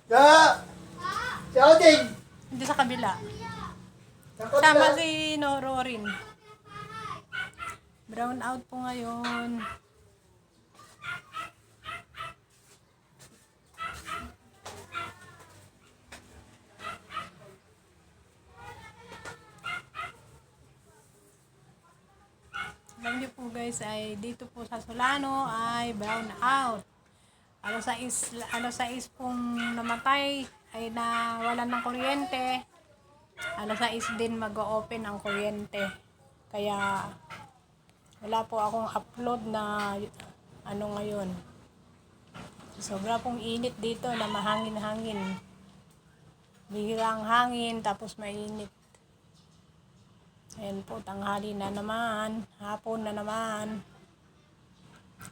Ya! Si Oding! Hindi sa kabila. Takot Sama ka! si Noro rin. Brown out po ngayon. Alam niyo po guys, ay dito po sa Solano ay brown out. Alas 6 pong namatay ay nawalan ng kuryente. Alas 6 din mag-open ang kuryente. Kaya wala po akong upload na ano ngayon. Sobra pong init dito na mahangin-hangin. Bihira ang hangin tapos mainit. Ayan po, tanghali na naman, hapon na naman.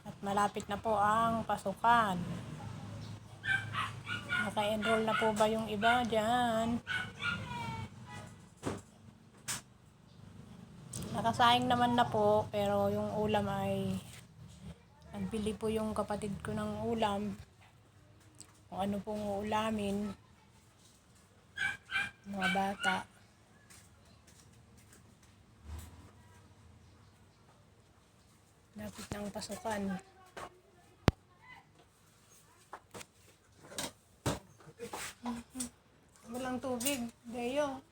At malapit na po ang pasukan. Naka-enroll na po ba yung iba dyan? Nakasaing naman na po, pero yung ulam ay nagbili po yung kapatid ko ng ulam. Kung ano pong ulamin. Mga bata. Lapit ng pasukan. Walang tubig, Deo.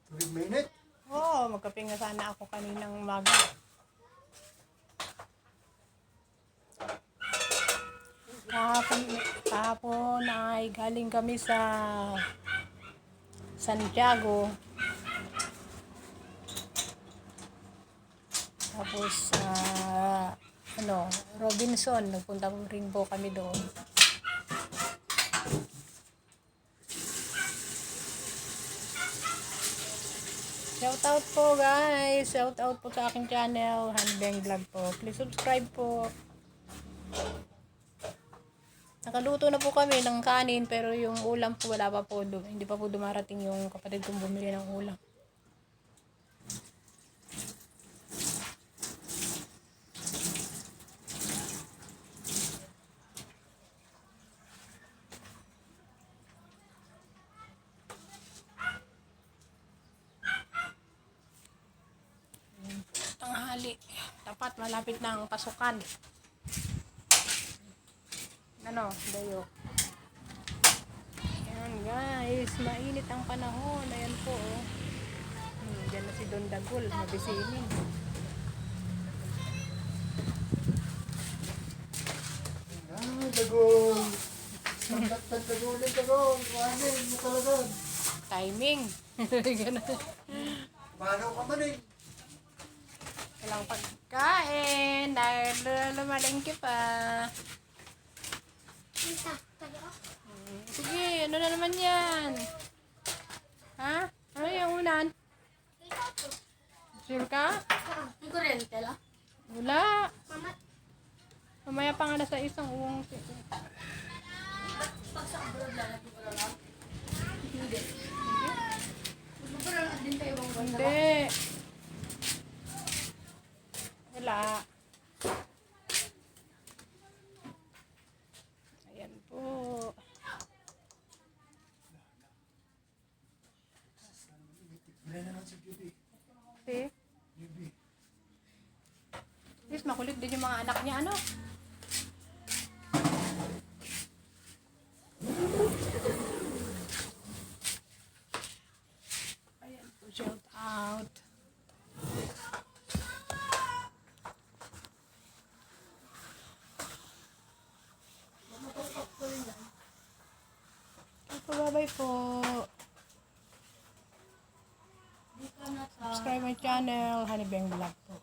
Tubig mainit? Oo, magkape nga sana ako kaninang umaga. Kahapon ay galing kami sa Santiago. Tapos Robinson, nagpunta rin po kami doon. Shout out po guys, shout out po sa aking channel, Hanibeng Vlog po. Please subscribe po. Nakaluto na po kami ng kanin pero yung ulam po wala pa po, hindi pa po dumarating yung kapatid kong bumili ng ulam. Tanghali, tapat malapit na ang pasukan. Ano, Dayo. Ayan guys, mainit ang panahon. Ayan po oh. Diyan na si Don Dagol, mabisinin. Ah, dagong! Dagulin, dagong! Kuhanin mo talaga! Timing. Ganun. Paano ka man eh? Walang pagkain dahil lumalengke pa. Sige, ano na naman yan? Ha? Ano yung unan? Sure ka? May kuryente lang. Wala. Mamaya pa nga nasa isang uwang. Pag sa abroad lang, wala lang. Hindi. Magpaparalan din tayo bang banda ba? Hindi. Wala. Ayan po. Wala naman si Juby. See? Juby. Please, makulit din yung mga anak niya, ano? Ayan po, shout out. Bye-bye po. Subscribe my channel, Hanibeng Vlog po.